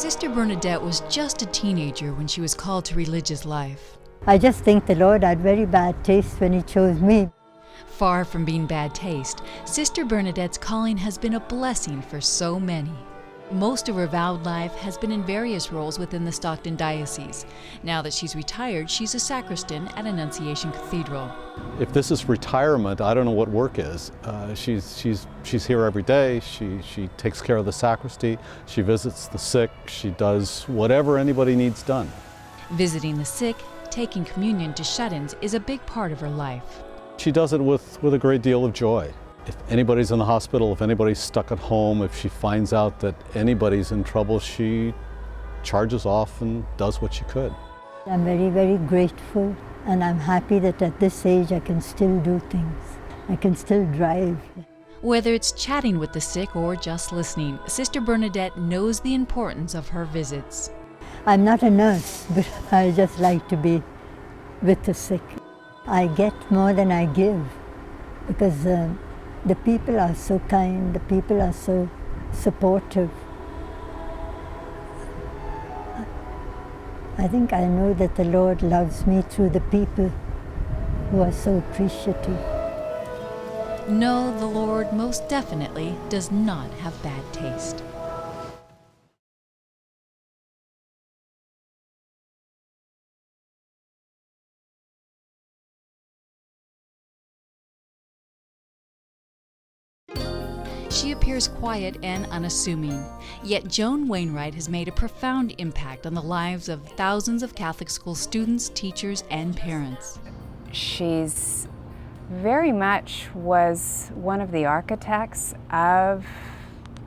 Sister Bernadette was just a teenager when she was called to religious life. I just think the Lord had very bad taste when He chose me. Far from being bad taste, Sister Bernadette's calling has been a blessing for so many. Most of her vowed life has been in various roles within the Stockton diocese. Now that she's retired, she's a sacristan at Annunciation Cathedral. If this is retirement, I don't know what work is. She's here every day. She takes care of the sacristy. She visits the sick. She does whatever anybody needs done. Visiting the sick, taking communion to shut-ins is a big part of her life. She does it with a great deal of joy. If anybody's in the hospital, if anybody's stuck at home, if she finds out that anybody's in trouble, she charges off and does what she could. I'm very, very grateful, and I'm happy that at this age I can still do things. I can still drive. Whether it's chatting with the sick or just listening, Sister Bernadette knows the importance of her visits. I'm not a nurse, but I just like to be with the sick. I get more than I give because the people are so kind, the people are so supportive. I think I know that the Lord loves me through the people who are so appreciative. No, the Lord most definitely does not have bad taste. She appears quiet and unassuming, yet Joan Wainwright has made a profound impact on the lives of thousands of Catholic school students, teachers, and parents. She's very much was one of the architects of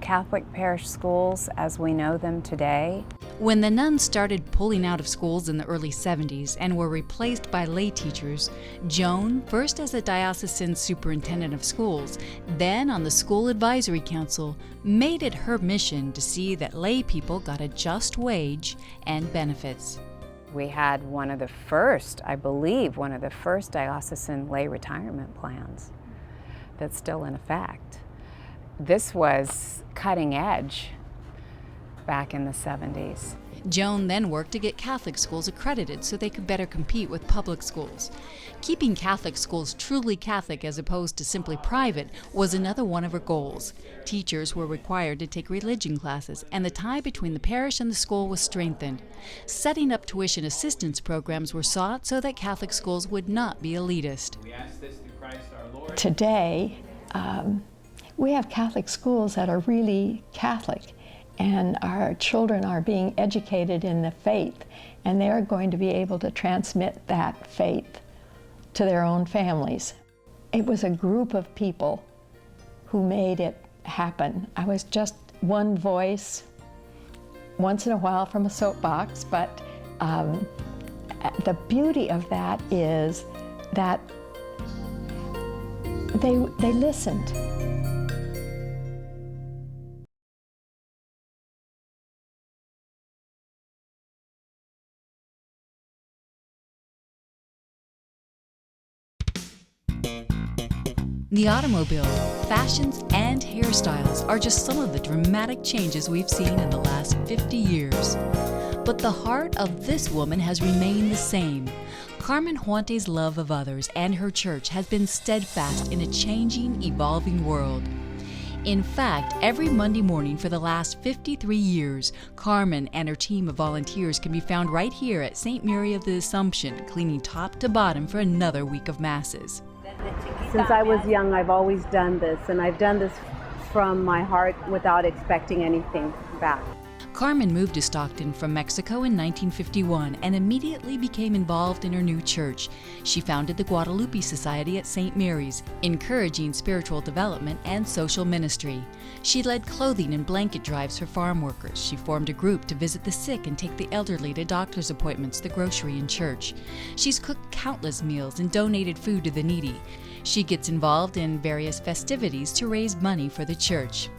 Catholic parish schools as we know them today. When the nuns started pulling out of schools in the early 70s and were replaced by lay teachers, Joan, first as a diocesan superintendent of schools, then on the School Advisory Council, made it her mission to see that lay people got a just wage and benefits. We had one of the first, I believe, one of the first diocesan lay retirement plans that's still in effect. This was cutting edge back in the 70s. Joan then worked to get Catholic schools accredited so they could better compete with public schools. Keeping Catholic schools truly Catholic as opposed to simply private was another one of her goals. Teachers were required to take religion classes, and the tie between the parish and the school was strengthened. Setting up tuition assistance programs were sought so that Catholic schools would not be elitist. We ask this through Christ our Lord. Today, we have Catholic schools that are really Catholic, and our children are being educated in the faith, and they're going to be able to transmit that faith to their own families. It was a group of people who made it happen. I was just one voice, once in a while from a soapbox, but the beauty of that is that they listened. The automobile, fashions, and hairstyles are just some of the dramatic changes we've seen in the last 50 years. But the heart of this woman has remained the same. Carmen Huante's love of others and her church has been steadfast in a changing, evolving world. In fact, every Monday morning for the last 53 years, Carmen and her team of volunteers can be found right here at St. Mary of the Assumption, cleaning top to bottom for another week of masses. Since I was young, I've always done this, and I've done this from my heart without expecting anything back. Carmen moved to Stockton from Mexico in 1951 and immediately became involved in her new church. She founded the Guadalupe Society at St. Mary's, encouraging spiritual development and social ministry. She led clothing and blanket drives for farm workers. She formed a group to visit the sick and take the elderly to doctor's appointments, the grocery, and church. She's cooked countless meals and donated food to the needy. She gets involved in various festivities to raise money for the church.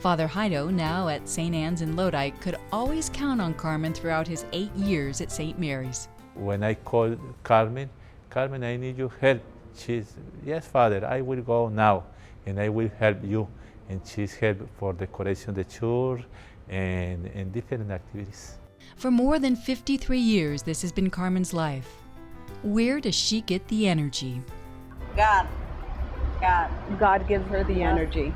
Father Heido, now at St. Anne's in Lodi, could always count on Carmen throughout his 8 years at St. Mary's. When I called Carmen, Carmen, I need your help. She's, yes, Father, I will go now, and I will help you. And she's helped for decoration of the church, and different activities. For more than 53 years, this has been Carmen's life. Where does she get the energy? God gives her the energy.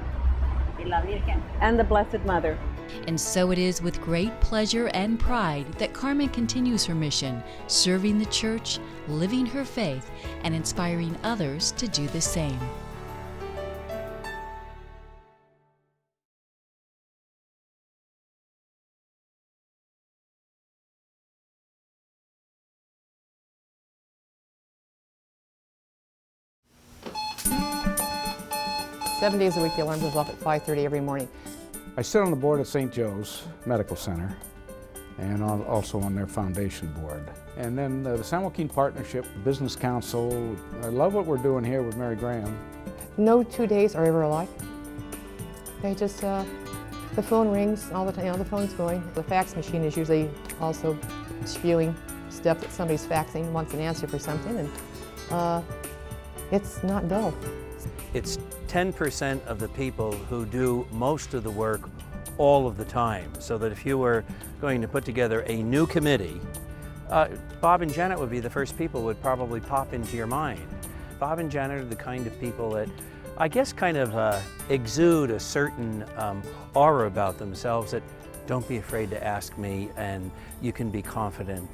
And the Blessed Mother. And so it is with great pleasure and pride that Carmen continues her mission, serving the church, living her faith, and inspiring others to do the same. Seven days a week, the alarm goes off at 5:30 every morning. I sit on the board at St. Joe's Medical Center and also on their foundation board. And then the San Joaquin Partnership, the Business Council. I love what we're doing here with Mary Graham. No 2 days are ever alike. They just, the phone rings all the time, the phone's going. The fax machine is usually also spewing stuff that somebody's faxing, wants an answer for something, and it's not dull. It's 10% of the people who do most of the work all of the time, so that if you were going to put together a new committee, Bob and Janet would be the first people who would probably pop into your mind. Bob and Janet are the kind of people that I guess kind of exude a certain aura about themselves that don't be afraid to ask me, and you can be confident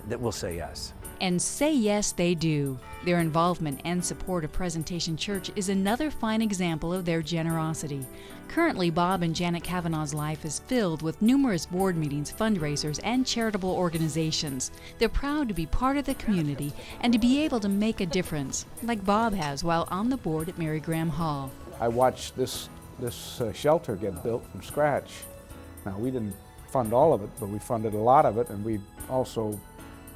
that we'll say yes. And say yes, they do. Their involvement and support of Presentation Church is another fine example of their generosity. Currently, Bob and Janet Kavanaugh's life is filled with numerous board meetings, fundraisers, and charitable organizations. They're proud to be part of the community and to be able to make a difference, like Bob has while on the board at Mary Graham Hall. I watched this shelter get built from scratch. Now, we didn't fund all of it, but we funded a lot of it, and we also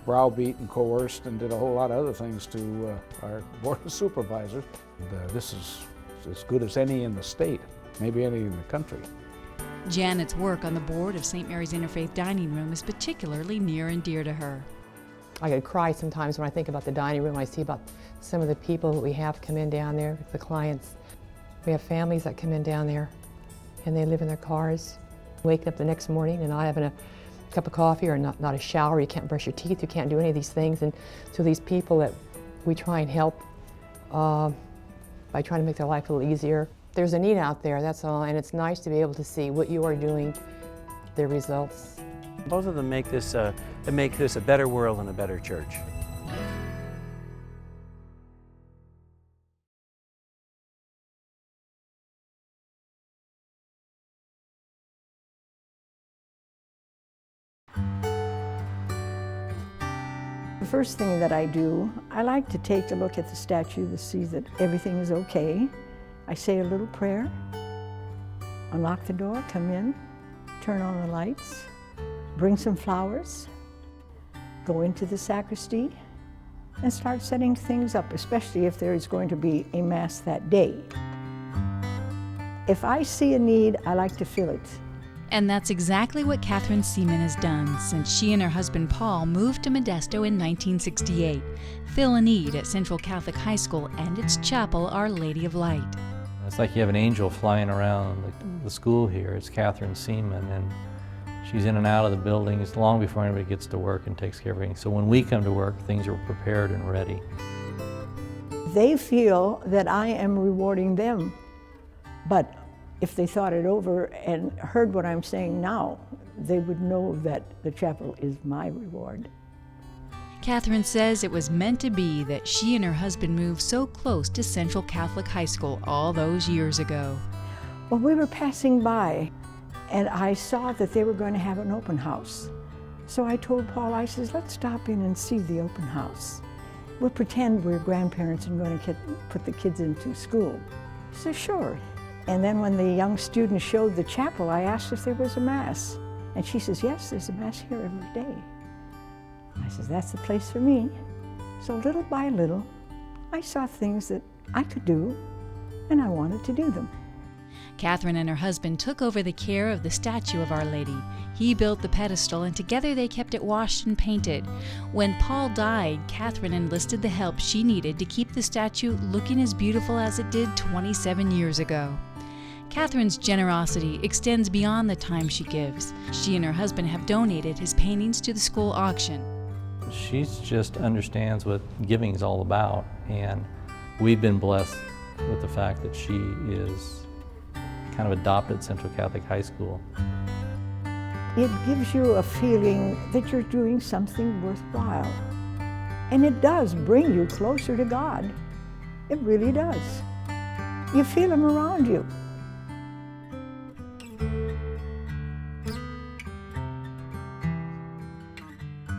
browbeat and coerced and did a whole lot of other things to our Board of Supervisors. This is as good as any in the state, maybe any in the country. Janet's work on the board of St. Mary's Interfaith Dining Room is particularly near and dear to her. I could cry sometimes when I think about the dining room. I see about some of the people that we have come in down there, the clients. We have families that come in down there, and they live in their cars, waking up the next morning and not having a cup of coffee or not a shower. You can't brush your teeth, you can't do any of these things. And so these people that we try and help by trying to make their life a little easier. There's a need out there, that's all, and it's nice to be able to see what you are doing, the results. Both of them make this a better world and a better church. The first thing that I do, I like to take a look at the statue to see that everything is okay. I say a little prayer, unlock the door, come in, turn on the lights, bring some flowers, go into the sacristy, and start setting things up, especially if there is going to be a Mass that day. If I see a need, I like to fill it. And that's exactly what Katherine Semen has done since she and her husband Paul moved to Modesto in 1968. Fill a need at Central Catholic High School and its chapel, Our Lady of Light. It's like you have an angel flying around the school here. It's Katherine Semen, and she's in and out of the buildings long before anybody gets to work and takes care of everything. So when we come to work, things are prepared and ready. They feel that I am rewarding them, but if they thought it over and heard what I'm saying now, they would know that the chapel is my reward. Katherine says it was meant to be that she and her husband moved so close to Central Catholic High School all those years ago. Well, we were passing by, and I saw that they were going to have an open house. So I told Paul, I says, let's stop in and see the open house. We'll pretend we're grandparents and going to put the kids into school. He said, sure. And then when the young students showed the chapel, I asked if there was a Mass. And she says, yes, there's a Mass here every day. I says, that's the place for me. So little by little, I saw things that I could do, and I wanted to do them. Katherine and her husband took over the care of the statue of Our Lady. He built the pedestal, and together they kept it washed and painted. When Paul died, Katherine enlisted the help she needed to keep the statue looking as beautiful as it did 27 years ago. Kathryn's generosity extends beyond the time she gives. She and her husband have donated his paintings to the school auction. She just understands what giving is all about, and we've been blessed with the fact that she is kind of adopted Central Catholic High School. It gives you a feeling that you're doing something worthwhile. And it does bring you closer to God. It really does. You feel Him around you.